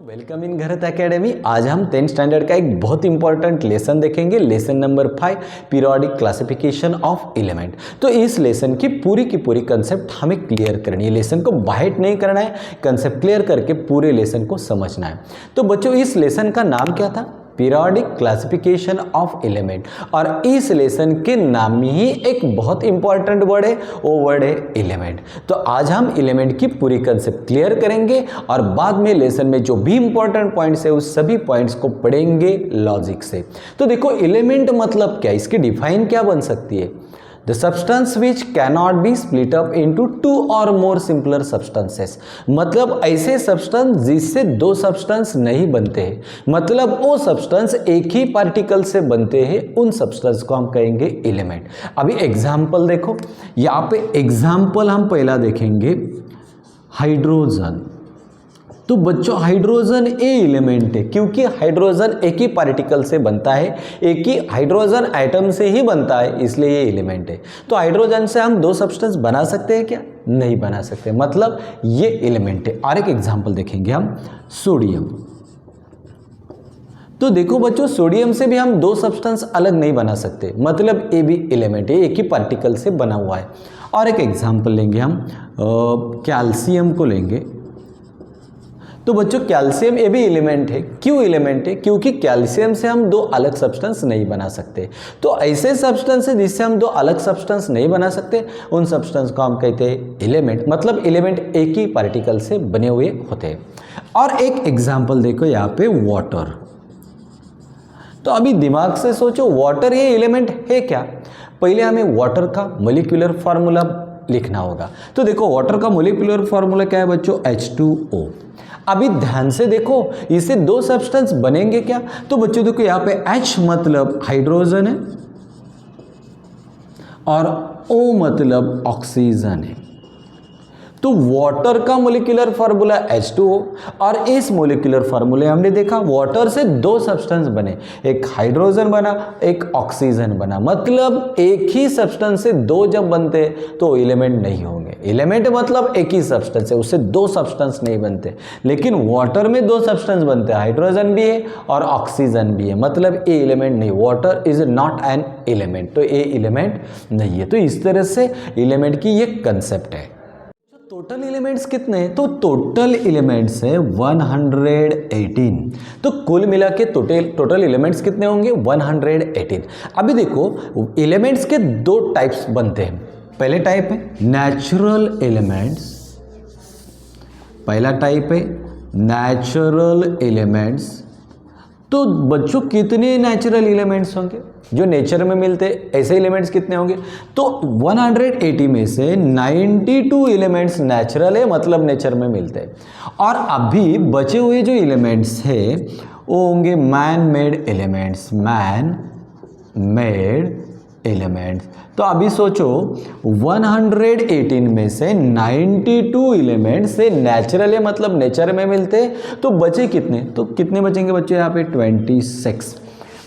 Welcome in Gharat academy. आज हम 10th standard का एक बहुत इंपॉर्टेंट लेसन देखेंगे, lesson number 5 periodic classification of element. तो इस लेसन की पूरी कंसेप्ट हमें क्लियर करनी है, लेसन को बाइट नहीं करना है, कंसेप्ट क्लियर करके पूरे लेसन को समझना है। तो बच्चों इस लेसन का नाम क्या था? Periodic classification of element. और इस लेसन के नाम में ही एक बहुत इंपॉर्टेंट वर्ड है, वो वर्ड है एलिमेंट। तो आज हम एलिमेंट की पूरी कंसेप्ट क्लियर करेंगे और बाद में लेसन में जो भी इंपॉर्टेंट पॉइंट्स है उस सभी पॉइंट्स को पढ़ेंगे लॉजिक से। तो देखो एलिमेंट मतलब क्या, इसकी डिफाइन क्या बन सकती है? The substance which cannot be split up into two or more simpler substances। मतलब ऐसे सब्सटेंस जिससे दो सब्सटेंस नहीं बनते हैं, मतलब वो सब्सटेंस एक ही पार्टिकल से बनते हैं, उन सब्सटेंस को हम कहेंगे एलिमेंट। अभी एग्जाम्पल देखो, यहाँ पे एग्जाम्पल हम पहला देखेंगे हाइड्रोजन। तो बच्चों हाइड्रोजन ए एलिमेंट है क्योंकि हाइड्रोजन एक ही पार्टिकल से बनता है, एक ही हाइड्रोजन एटम से ही बनता है, इसलिए ये एलिमेंट है। तो हाइड्रोजन से हम दो सब्सटेंस बना सकते हैं क्या? नहीं बना सकते, मतलब ये एलिमेंट है। और एक एग्जांपल देखेंगे हम सोडियम। तो देखो बच्चों सोडियम से भी हम दो सब्सटेंस अलग नहीं बना सकते, मतलब ये भी एलिमेंट है, एक ही पार्टिकल से बना हुआ है। और एक एग्जांपल लेंगे हम कैल्शियम को लेंगे। तो बच्चों कैल्शियम ये भी एलिमेंट है। क्यों एलिमेंट है? क्योंकि कैल्शियम से हम दो अलग सब्सटेंस नहीं बना सकते। तो ऐसे सब्सटेंस है जिससे हम दो अलग सब्सटेंस नहीं बना सकते, उन सब्सटेंस को हम कहते हैं एलिमेंट। मतलब एलिमेंट एक ही पार्टिकल से बने हुए होते हैं। और एक एग्जांपल देखो यहाँ पे वाटर। तो अभी दिमाग से सोचो वाटर ये एलिमेंट है क्या? पहले हमें वाटर का मोलिकुलर फार्मूला लिखना होगा। तो देखो वाटर का मोलिकुलर फार्मूला क्या है बच्चों? H2O। अभी ध्यान से देखो इससे दो सब्सटेंस बनेंगे क्या? तो बच्चों देखो यहाँ पे H मतलब हाइड्रोजन है और O मतलब ऑक्सीजन है। तो वाटर का मोलिकुलर फार्मूला H2O और इस मोलिकुलर फार्मूले हमने देखा वाटर से दो सब्सटेंस बने, एक हाइड्रोजन बना, एक ऑक्सीजन बना। मतलब एक ही सब्सटेंस से दो जब बनते तो एलिमेंट नहीं होंगे। एलिमेंट मतलब एक ही सब्सटेंस है, उससे दो सब्सटेंस नहीं बनते। लेकिन वाटर में दो सब्सटेंस बनते हैं, हाइड्रोजन भी है और ऑक्सीजन भी है, मतलब ये एलिमेंट नहीं। Water is not an element, तो ये एलिमेंट नहीं है। तो इस तरह से एलिमेंट की ये कंसेप्ट है। टोटल एलिमेंट्स कितने हैं? तो टोटल एलिमेंट्स है 118। तो कुल मिला के टोटल एलिमेंट्स कितने होंगे? 118। अभी देखो एलिमेंट्स के दो टाइप्स बनते हैं। पहले टाइप है नेचुरल एलिमेंट्स, पहला टाइप है नेचुरल एलिमेंट्स। तो बच्चों कितने नेचुरल एलिमेंट्स होंगे जो नेचर में मिलते हैं? ऐसे एलिमेंट्स कितने होंगे? तो 180 में से 92 एलिमेंट्स नेचुरल है, मतलब नेचर में मिलते हैं। और अभी बचे हुए जो एलिमेंट्स है वो होंगे man made elements, man made elements. तो अभी सोचो 118 में से 92 एलिमेंट से नेचुरल है, मतलब नेचर में मिलते हैं। तो बचे कितने? तो कितने बचेंगे बच्चों यहाँ पे? 26।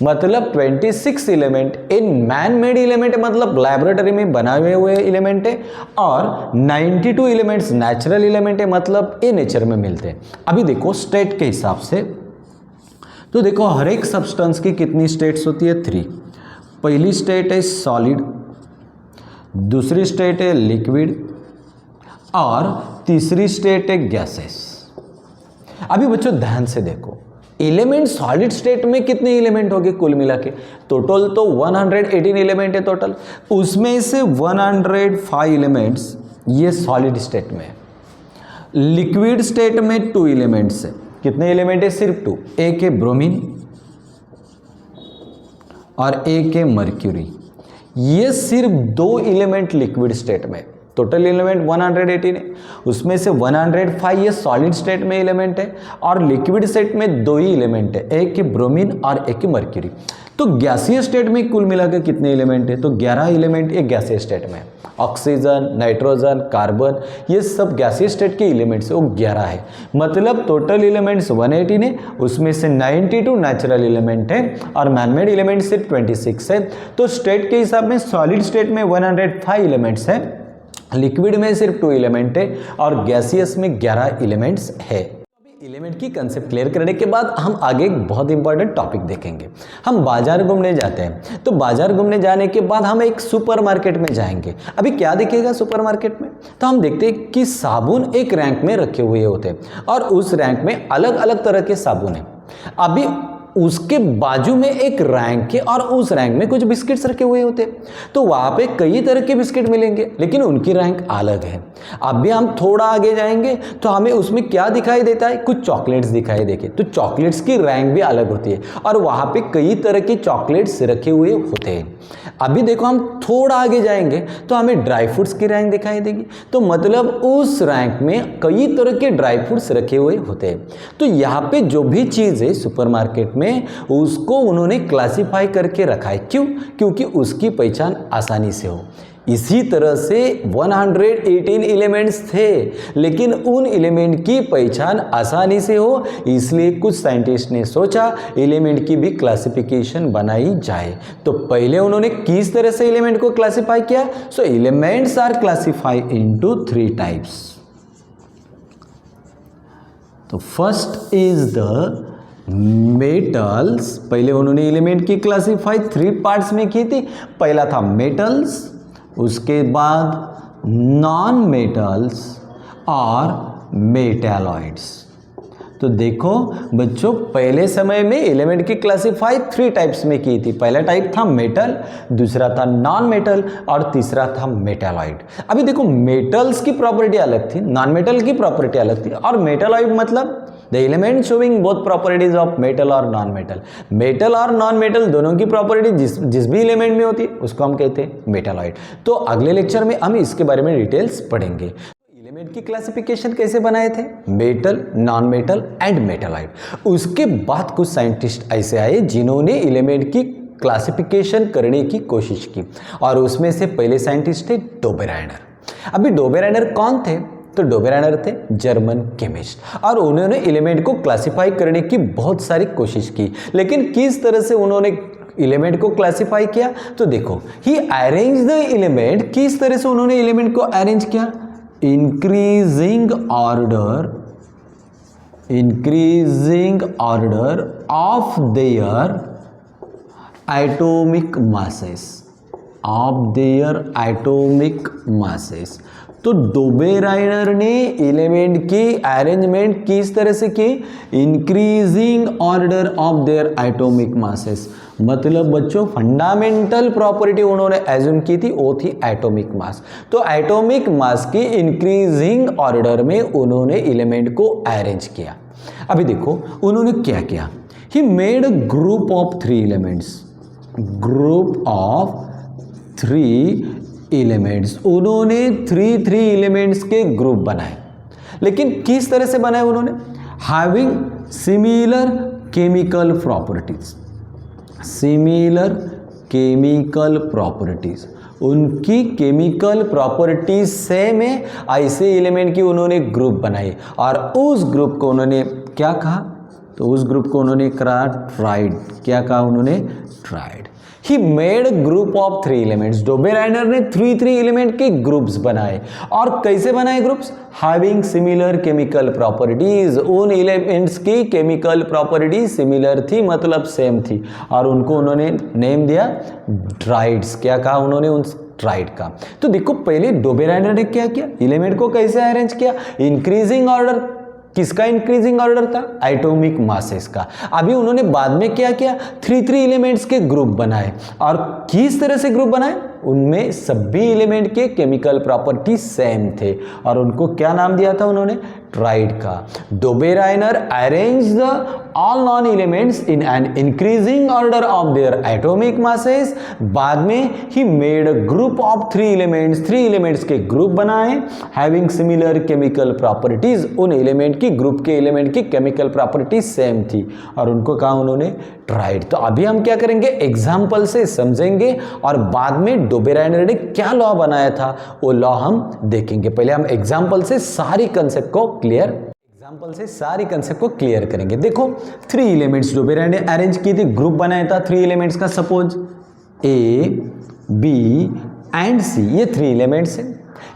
मतलब 26 element in man made element है, मतलब लैबोरेटरी में बनाए हुए एलिमेंट है। और 92 एलिमेंट्स नेचुरल एलिमेंट है, मतलब ये नेचर में मिलते हैं। अभी देखो स्टेट के हिसाब से, तो देखो हर एक सब्सटेंस की कितनी स्टेट्स होती है? 3। पहली स्टेट है सॉलिड, दूसरी स्टेट है लिक्विड और तीसरी स्टेट है गैसेस। अभी बच्चों ध्यान से देखो एलिमेंट सॉलिड स्टेट में कितने एलिमेंट होंगे कुल मिला के? टोटल तो 118 एलिमेंट है टोटल, उसमें से 105 एलिमेंट्स ये सॉलिड स्टेट में है। लिक्विड स्टेट में 2 एलिमेंट्स है। कितने एलिमेंट है? सिर्फ 2। एक है ब्रोमीन और एक है मर्क्यूरी। ये सिर्फ 2 एलिमेंट लिक्विड स्टेट में। टोटल एलिमेंट 118 है, उसमें से 105 ये सॉलिड स्टेट में एलिमेंट है और लिक्विड स्टेट में 2 ही एलिमेंट है, एक है ब्रोमीन और एक है मर्क्यूरी। तो गैसीय स्टेट में कुल मिलाकर कितने एलिमेंट है? तो 11 एलिमेंट एक गैसीय स्टेट में। ऑक्सीजन, नाइट्रोजन, कार्बन ये सब गैसीय स्टेट के एलिमेंट्स है, वो 11 है। मतलब टोटल एलिमेंट्स 118 है, उसमें से 92 नेचुरल एलिमेंट है और मैनमेड एलिमेंट सिर्फ 26 है। तो स्टेट के हिसाब में सॉलिड स्टेट में 105 एलिमेंट्स है, लिक्विड में सिर्फ 2 एलिमेंट है और गैसियस में 11 एलिमेंट्स है। एलिमेंट की कंसेप्ट क्लियर करने के बाद हम आगे एक बहुत इंपॉर्टेंट टॉपिक देखेंगे। हम बाजार घूमने जाते हैं, तो बाजार घूमने जाने के बाद हम एक सुपरमार्केट में जाएंगे। अभी क्या दिखेगा सुपरमार्केट में? तो हम देखते हैं कि साबुन एक रैंक में रखे हुए होते हैं और उस रैंक में अलग अलग तरह के साबुन हैं। अभी उसके बाजू में एक रैंक है और उस रैंक में कुछ बिस्किट्स रखे हुए होते हैं, तो वहाँ पे कई तरह के बिस्किट मिलेंगे लेकिन उनकी रैंक अलग है। अब भी हम थोड़ा आगे जाएंगे तो हमें उसमें क्या दिखाई देता है? कुछ चॉकलेट्स दिखाई देंगे, तो चॉकलेट्स की रैंक भी अलग होती है और वहाँ पे कई तरह के चॉकलेट्स रखे हुए होते हैं। अभी देखो हम थोड़ा आगे जाएंगे तो हमें ड्राई फ्रूट्स की रैंक दिखाई देगी, तो मतलब उस रैंक में कई तरह के ड्राई फ्रूट्स रखे हुए होते हैं। तो यहाँ पे जो भी चीज़ है सुपरमार्केट में उसको उन्होंने क्लासिफाई करके रखा है। क्यों? क्योंकि उसकी पहचान आसानी से हो। इसी तरह से 118 एलिमेंट्स थे लेकिन उन एलिमेंट की पहचान आसानी से हो, इसलिए कुछ साइंटिस्ट ने सोचा एलिमेंट की भी क्लासिफिकेशन बनाई जाए। तो पहले उन्होंने किस तरह से एलिमेंट को क्लासिफाई किया? So elements are classified into 3 types. तो फर्स्ट इज द मेटल्स। पहले उन्होंने एलिमेंट की क्लासिफाई 3 पार्ट्स में की थी। पहला था मेटल्स, उसके बाद नॉन मेटल्स और मेटालॉइड्स। तो देखो बच्चों, पहले समय में एलिमेंट की क्लासिफाई 3 टाइप्स में की थी। पहला टाइप था मेटल, दूसरा था नॉन मेटल और तीसरा था मेटालॉइड। अभी देखो मेटल्स की प्रॉपर्टी अलग थी, नॉन मेटल की प्रॉपर्टी अलग थी और मेटालॉइड मतलब the element showing both properties of metal और नॉन मेटल। मेटल और नॉन मेटल दोनों की प्रॉपर्टी जिस भी एलिमेंट में होती है उसको हम कहते हैं मेटालॉइड। तो अगले लेक्चर में हम इसके बारे में डिटेल्स पढ़ेंगे। एलिमेंट की क्लासिफिकेशन कैसे बनाए थे? Metal, non metal and metalloid. उसके बाद कुछ साइंटिस्ट ऐसे आए जिन्होंने एलिमेंट की क्लासिफिकेशन करने की कोशिश की और उसमें से पहले साइंटिस्ट थे डोबेराइनर। अभी डोबेराइनर कौन थे? तो डोबेराइनर थे जर्मन केमिस्ट और उन्होंने एलिमेंट को क्लासिफाई करने की बहुत सारी कोशिश की, लेकिन किस तरह से उन्होंने एलिमेंट को क्लासिफाई किया? तो देखो, ही अरेंज द एलिमेंट। किस तरह से उन्होंने एलिमेंट को अरेंज किया? Increasing order of their atomic masses. तो डोबेराइनर ने एलिमेंट की अरेंजमेंट किस तरह से की? Increasing order of their atomic masses. मतलब बच्चों फंडामेंटल प्रॉपर्टी उन्होंने एज्यूम की थी, वो थी एटॉमिक मास। तो एटॉमिक मास की इंक्रीजिंग ऑर्डर में उन्होंने एलिमेंट को अरेंज किया। अभी देखो उन्होंने क्या किया? He made a group of 3 elements. Group of 3 elements. उन्होंने 3 एलिमेंट्स के ग्रुप बनाए, लेकिन किस तरह से बनाए उन्होंने? Having similar chemical properties. Similar chemical properties, उनकी केमिकल प्रॉपर्टीज सेम है, ऐसे एलिमेंट की उन्होंने ग्रुप बनाए और उस ग्रुप को उन्होंने क्या कहा? तो उस ग्रुप को उन्होंने कहा ट्राइड। क्या कहा उन्होंने? Tried. He made group of 3 elements. Dobereiner ने 3 एलिमेंट के ग्रुप्स बनाए। और कैसे बनाए groups? Having similar chemical properties. उन एलिमेंट्स की केमिकल प्रॉपर्टीज सिमिलर थी, मतलब सेम थी, और उनको उन्होंने नेम दिया ट्राइड्स। क्या कहा उन्होंने उन ट्राइड का? तो देखो पहले डोबेराइनर ने क्या किया? एलिमेंट को कैसे अरेंज किया? Increasing order. किसका इंक्रीजिंग ऑर्डर था? एटॉमिक मासेस का। अभी उन्होंने बाद में क्या किया? 3 एलिमेंट्स के ग्रुप बनाए। और किस तरह से ग्रुप बनाए? उनमें सभी एलिमेंट के केमिकल प्रॉपर्टी सेम थे और उनको क्या नाम दिया था उन्होंने? ट्राइड का। Dobereiner arrange the all non elements in an increasing order of their atomic masses. बाद में he made a group of 3 elements के ग्रुप बनाए, हैविंग सिमिलर केमिकल प्रॉपर्टीज। उन एलिमेंट की ग्रुप के एलिमेंट की केमिकल प्रॉपर्टी सेम थी और उनको कहा उन्होंने ट्राइड। तो अभी हम क्या करेंगे? एग्जाम्पल से समझेंगे और बाद में डोबेराइनर ने क्या लॉ बनाया था वो लॉ हम देखेंगे। पहले हम एग्जाम्पल से सारी कंसेप्ट को क्लियर करेंगे। देखो 3 एलिमेंट्स डोबेराइनर ने अरेंज की थी, ग्रुप बनाया था 3 एलिमेंट्स का। Suppose A, B and C, ये 3 एलिमेंट्स हैं।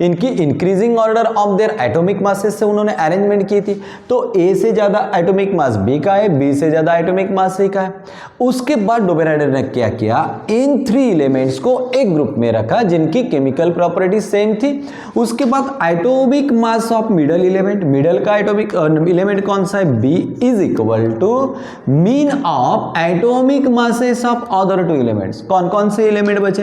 इनकी increasing order of their atomic masses से उन्होंने अरेंजमेंट की थी। तो ए से ज्यादा एटॉमिक मास बी का है, बी से ज्यादा एटॉमिक मास सी का है। उसके बाद डोबेराइडर ने क्या किया, इन 3 एलिमेंट्स को एक ग्रुप में रखा जिनकी केमिकल प्रॉपर्टी सेम थी। उसके बाद atomic mass of middle element, middle का एटॉमिक एलिमेंट कौन सा है, B, is equal to mean of atomic masses of other 2 elements. कौन कौन से एलिमेंट बचे,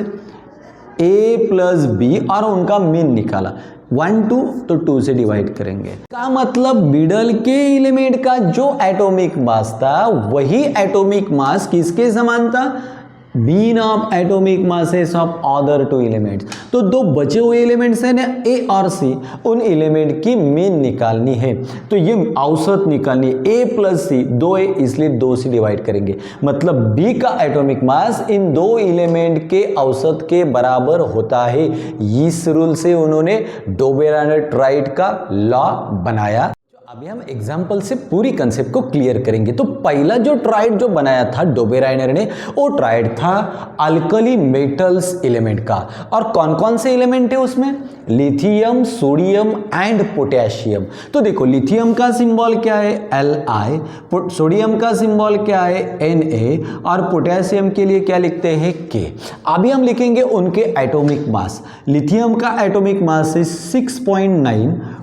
ए प्लस बी, और उनका मीन निकाला 1 2, तो 2 से डिवाइड करेंगे। का मतलब मिडल के एलिमेंट का जो एटॉमिक मास था वही एटॉमिक मास किसके समान था, mean of atomic masses of other 2 elements. तो 2 बचे हुए एलिमेंट्स हैं ना, ए और सी, उन एलिमेंट की मीन निकालनी है। तो ये औसत निकालनी, ए प्लस सी 2 है, इसलिए 2 से डिवाइड करेंगे। मतलब बी का एटॉमिक मास इन 2 एलिमेंट के औसत के बराबर होता है। इस रूल से उन्होंने डोबेराइडर का लॉ बनाया। अभी हम एग्जाम्पल से पूरी कंसेप्ट को क्लियर करेंगे। तो पहला जो ट्राइड जो बनाया था डोबेराइडर ने, वो ट्राइड था अल्कली मेटल्स एलिमेंट का। और कौन कौन से एलिमेंट है उसमें, लिथियम, सोडियम एंड पोटेशियम। तो देखो लिथियम का सिंबल क्या है, Li, सोडियम का सिंबल क्या है, Na, और पोटेशियम के लिए क्या लिखते हैं, K। अभी हम लिखेंगे उनके एटॉमिक मास। लिथियम का एटॉमिक मास है 6.9,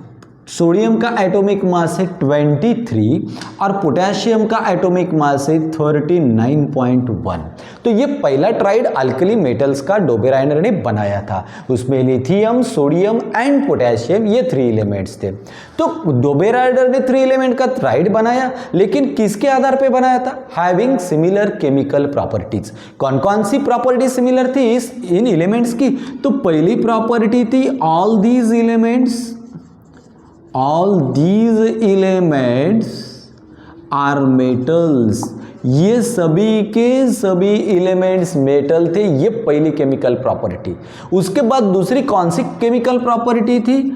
सोडियम का एटॉमिक मास है 23, और पोटेशियम का एटॉमिक मास है 39.1। तो ये पहला ट्राइड अल्कली मेटल्स का डोबेराइडर ने बनाया था। उसमें लिथियम, सोडियम एंड पोटेशियम, ये 3 एलिमेंट्स थे। तो डोबेराइडर ने 3 एलिमेंट का ट्राइड बनाया, लेकिन किसके आधार पे बनाया था, हैविंग सिमिलर केमिकल प्रॉपर्टीज। कौन कौन सी प्रॉपर्टी सिमिलर थी इन एलिमेंट्स की, तो पहली प्रॉपर्टी थी all these elements are metals. ये सभी के सभी एलिमेंट्स मेटल थे, ये पहली केमिकल प्रॉपर्टी। उसके बाद दूसरी कौन सी केमिकल प्रॉपर्टी थी,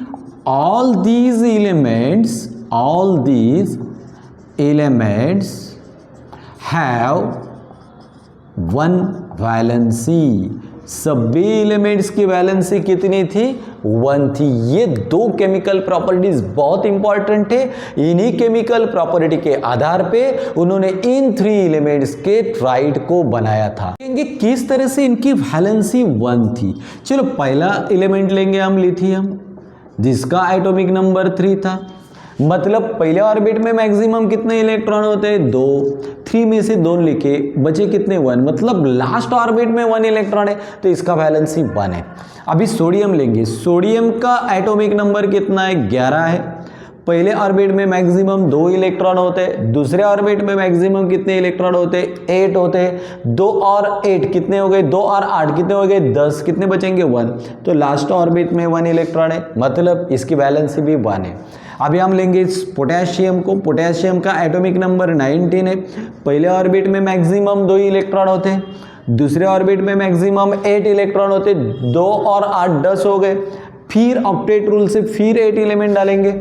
all these elements have 1 valency. सभी एलिमेंट्स की वैलेंसी कितनी थी, 1 थी। ये 2 केमिकल प्रॉपर्टीज बहुत इंपॉर्टेंट है। इन्हीं केमिकल प्रॉपर्टी के आधार पे उन्होंने इन 3 एलिमेंट्स के ट्राइड को बनाया था। किस तरह से इनकी वैलेंसी 1 थी। चलो पहला एलिमेंट लेंगे हम लिथियम, जिसका एटॉमिक नंबर 3 था। मतलब पहले ऑर्बिट में मैक्सिमम कितने इलेक्ट्रॉन होते हैं, 2, 3 में से 2 लिखे, बचे कितने, 1। मतलब लास्ट ऑर्बिट में 1 इलेक्ट्रॉन है, तो इसका वैलेंसी 1 है। अभी सोडियम लेंगे, सोडियम का एटॉमिक नंबर कितना है, 11 है। पहले ऑर्बिट में मैक्सिमम 2 इलेक्ट्रॉन होते हैं, दूसरे ऑर्बिट में मैक्सिमम कितने इलेक्ट्रॉन होते हैं, 8 होते हैं। 2 और 8 कितने हो गए, 2 और 8 कितने हो गए, 10। कितने बचेंगे, 1। तो लास्ट ऑर्बिट में 1 इलेक्ट्रॉन है, मतलब इसकी वैलेंसी भी 1 है। अभी हम लेंगे पोटेशियम को, पोटेशियम का एटॉमिक नंबर 19 है। पहले ऑर्बिट में मैक्सिमम 2 इलेक्ट्रॉन होते हैं, दूसरे ऑर्बिट में मैक्सिमम 8 इलेक्ट्रॉन होते हैं। 2 और 8 10 हो गए। फिर ऑक्टेट रूल से फिर 8 एलिमेंट डालेंगे,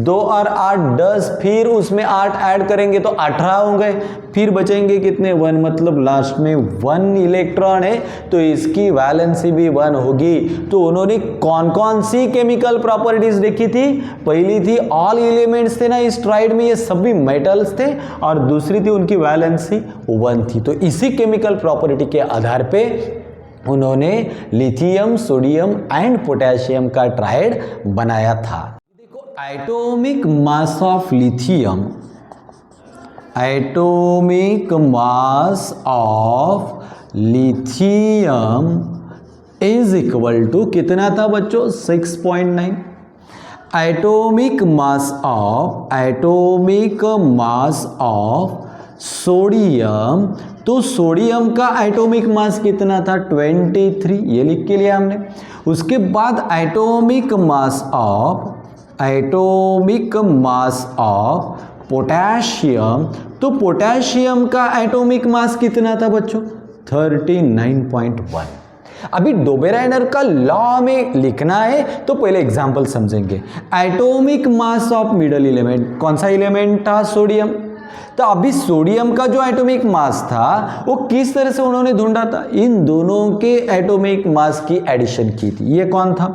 2 और 8 10, फिर उसमें 8 ऐड करेंगे तो 18 हो गए। फिर बचेंगे कितने, 1। मतलब लास्ट में 1 इलेक्ट्रॉन है, तो इसकी वैलेंसी भी 1 होगी। तो उन्होंने कौन कौन सी केमिकल प्रॉपर्टीज देखी थी, पहली थी ऑल एलिमेंट्स थे ना इस ट्राइड में, ये सभी मेटल्स थे, और दूसरी थी उनकी वैलेंसी 1 थी। तो इसी केमिकल प्रॉपर्टी के आधार पे उन्होंने लिथियम, सोडियम एंड पोटेशियम का ट्राइड बनाया था। देखो atomic mass of lithium, atomic mass of lithium is equal to कितना था बच्चों, 6.9। एटॉमिक मास ऑफ सोडियम, तो सोडियम का एटॉमिक मास कितना था, 23। ये लिख के लिया हमने। उसके बाद एटॉमिक मास ऑफ पोटेशियम, तो पोटेशियम का एटॉमिक मास कितना था बच्चों, 39.1। अभी डोबेराइडर का लॉ में लिखना है तो पहले एग्जांपल समझेंगे। Atomic mass of middle element, कौन सा एलिमेंट था, सोडियम। तो अभी सोडियम का जो एटॉमिक मास था वो किस तरह से उन्होंने ढूंढा था, इन दोनों के एटॉमिक मास की एडिशन की थी। ये कौन था,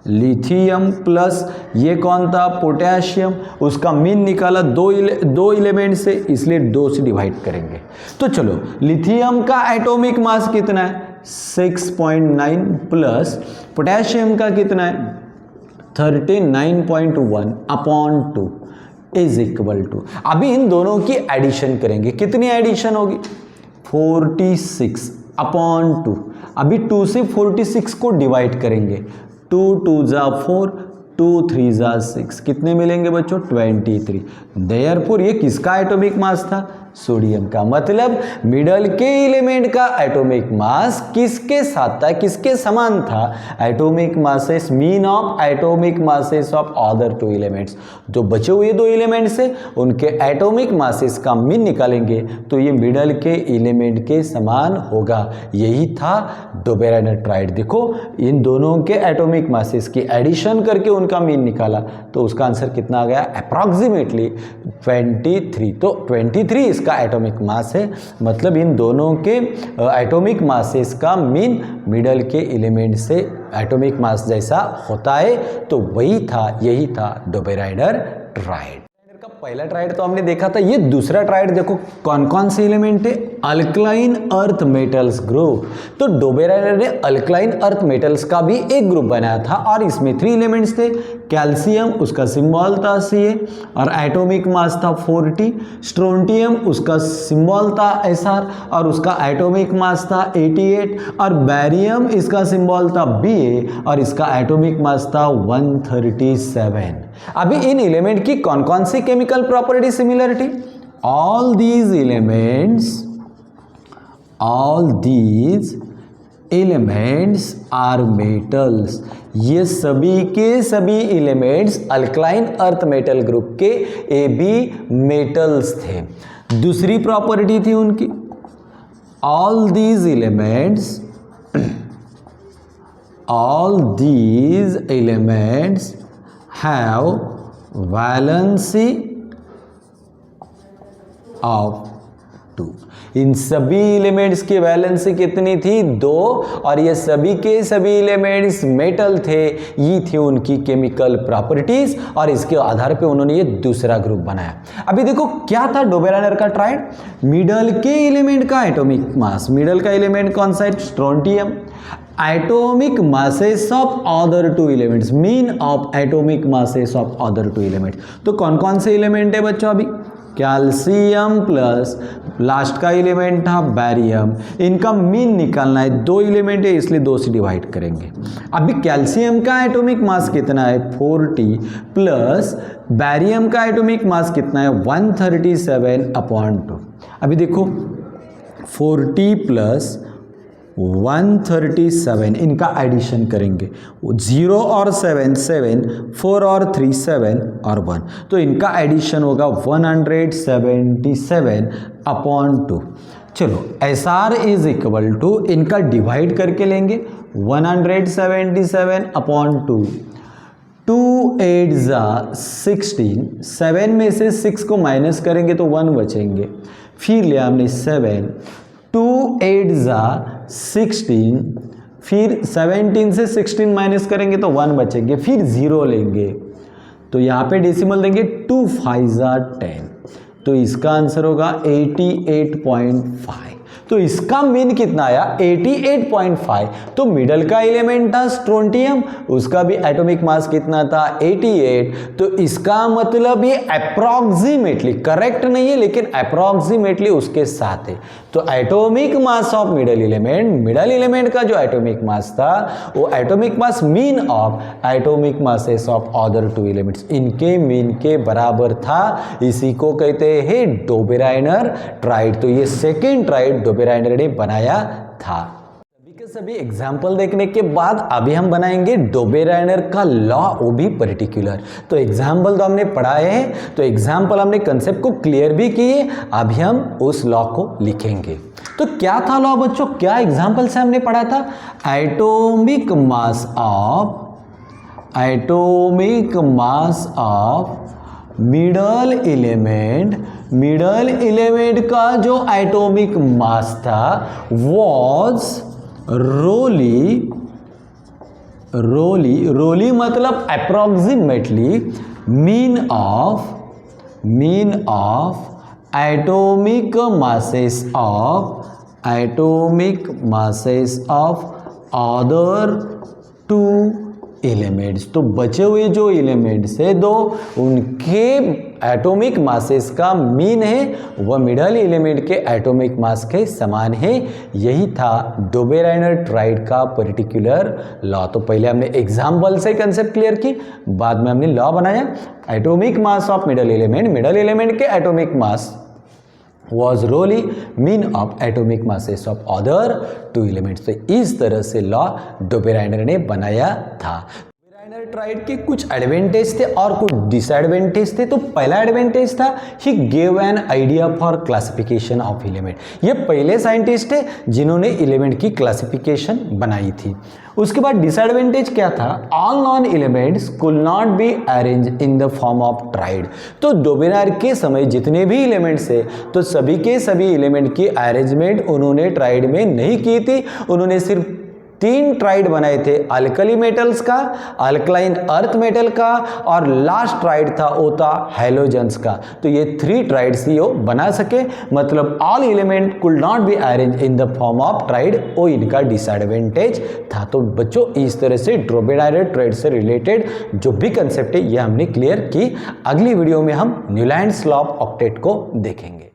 लिथियम प्लस ये कौन था, पोटेशियम, उसका मीन निकाला दो एलिमेंट से, इसलिए 2 से डिवाइड करेंगे। तो चलो लिथियम का एटॉमिक मास कितना है 6.9 प्लस पोटेशियम का कितना है 39.1 अपॉन 2 इज इक्वल टू, अभी इन दोनों की एडिशन करेंगे, कितनी एडिशन होगी 46 अपॉन 2, अभी 2 से 46 को डिवाइड करेंगे, 2 2 जा 4, 2 3 जा 6, कितने मिलेंगे बच्चों 23। देयरफॉर ये किसका एटॉमिक मास था, सोडियम का। मतलब मिडल के एलिमेंट का एटॉमिक मास किसके साथ था, किसके समान था, atomic masses, mean of atomic masses of other 2 elements, जो बचे हुए 2 एलिमेंट्स है उनके एटॉमिक मासेस का मीन निकालेंगे तो ये मिडल के एलिमेंट के समान होगा। यही था डोबेराइनर ट्राइड। देखो इन दोनों के एटॉमिक मासेस की एडिशन करके उनका मीन निकाला तो उसका आंसर कितना आ गया, अप्रॉक्सीमेटली 23। तो 23 इसका एटॉमिक मास है। मतलब इन दोनों के एटॉमिक मासेस का मीन मिडल के एलिमेंट से एटॉमिक मास जैसा होता है, तो वही था, यही था डोबेराइनर ट्राइड। का पहला ट्राइड तो हमने देखा था, ये दूसरा ट्राइड देखो कौन कौन से एलिमेंट है, अल्कलाइन अर्थ मेटल्स ग्रुप। तो डोबेराइनर ने अल्कलाइन अर्थ मेटल्स का भी एक ग्रुप बनाया था और इसमें 3 एलिमेंट्स थे, कैल्शियम उसका सिंबल था Ca और एटॉमिक मास था 40, स्ट्रोंटियम उसका सिंबल था Sr और उसका एटॉमिक मास था 88 और बैरियम इसका सिंबल था Ba और इसका एटॉमिक मास था 137। अभी इन एलिमेंट की कौन कौन सी chemical property similarity, all these elements are metals। ये सभी के सभी elements alkaline earth metal group के AB मेटल्स थे। दूसरी प्रॉपर्टी थी उनकी, all these elements have valency of 2। इन सभी एलिमेंट्स की वैलेंसी कितनी थी 2 और ये सभी के सभी एलिमेंट्स मेटल थे, ये थी उनकी केमिकल प्रॉपर्टीज और इसके आधार पे उन्होंने ये दूसरा ग्रुप बनाया। अभी देखो क्या था डोबेराइनर का ट्राइड, मिडल के एलिमेंट का एटॉमिक मास, मिडल का एलिमेंट कौन सा है strontium, atomic masses of other 2 elements, mean of atomic masses of other 2 elements. तो कौन कौन से एलिमेंट है बच्चों, अभी कैल्शियम प्लस लास्ट का एलिमेंट था बैरियम, इनका मीन निकालना है, 2 एलिमेंट है इसलिए 2 से डिवाइड करेंगे। अभी कैल्शियम का एटॉमिक मास कितना है 40 प्लस बैरियम का एटॉमिक मास कितना है 137/2। अभी देखो 40 प्लस 137 इनका एडिशन करेंगे, 0 और 7 7, 4 और 3 7 और 1, तो इनका एडिशन होगा 177/2। चलो SR इज इक्वल टू, इनका डिवाइड करके लेंगे 177/2, 2 8 जा 16, 7 में से 6 को माइनस करेंगे तो 1 बचेंगे, फिर लिया हमने 7, 2 8 जा 16, फिर 17 से 16 माइनस करेंगे तो 1 बचेंगे, फिर 0 लेंगे तो यहाँ पे डेसिमल देंगे, 2 5 जा 10, तो इसका आंसर होगा 88.5। तो इसका मीन कितना आया 88.5। तो मिडल का एलिमेंट था स्ट्रोंटियम, उसका भी एटॉमिक मास कितना था 88। तो इसका मतलब ये अप्रॉक्सीमेटली, करेक्ट नहीं है लेकिन अप्रॉक्सीमेटली उसके साथ है। तो atomic mass of middle element का जो एटॉमिक मास था वो atomic mass mean of atomic masses of other 2 elements, इनके मीन के बराबर था। इसी को कहते हैं डोबेराइनर ट्राइड। तो ये सेकेंड ट्राइड डोबेराइनर ने बनाया था। सभी के सभी एग्जाम्पल देखने के बाद अभी हम बनाएंगे डोबेराइनर का लॉ, वो भी पर्टिकुलर। तो एग्जाम्पल तो हमने पढ़ाए हैं, तो एग्जाम्पल हमने कंसेप्ट को क्लियर भी किए, अभी हम उस लॉ को लिखेंगे। तो क्या था लॉ बच्चों, क्या एग्जाम्पल से हमने पढ़ा था, atomic mass of middle element का जो एटॉमिक मास था वॉज रोली रोली मतलब approximately mean of atomic masses of other two elements. तो बचे हुए जो एलिमेंट्स है दो, उनके एटॉमिक मासेस का मीन है वह मिडल एलिमेंट के एटॉमिक मास के समान है। यही था डोबेराइनर ट्राइड का पर्टिकुलर लॉ। तो पहले हमने एग्जाम्पल से कंसेप्ट क्लियर की, बाद में हमने लॉ बनाया। Atomic mass of middle element के atomic mass was Rayleigh mean of atomic masses of other two elements। तो इस तरह से लॉ डोबेराइनर ने बनाया था। डोबेराइनर ट्राइड के कुछ एडवांटेज थे और कुछ डिसएडवांटेज थे। तो पहला एडवांटेज था he gave an idea for classification of element. ये पहले साइंटिस्ट थे जिन्होंने एलिमेंट की क्लासिफिकेशन बनाई थी। उसके बाद डिसएडवांटेज क्या था, all non elements could not be arrange in the form of tried. तो डोबेराइनर के समय जितने भी एलिमेंट्स है तो सभी के सभी एलिमेंट की अरेंजमेंट उन्होंने ट्राइड में नहीं की थी। उन्होंने सिर्फ 3 ट्राइड बनाए थे, अल्कली मेटल्स का, अल्कलाइन अर्थ मेटल का और लास्ट ट्राइड था वो था हैलोजन्स का। तो ये 3 ट्राइड्स ही वो बना सके, मतलब all element could not be arrange in the form of tried, वो इनका डिसएडवांटेज था। तो बच्चों इस तरह से डोबेराइनर ट्राइड से रिलेटेड जो भी कंसेप्ट है ये हमने क्लियर की। अगली वीडियो में हम न्यूलैंड्स लॉ ऑफ ऑक्टेट को देखेंगे।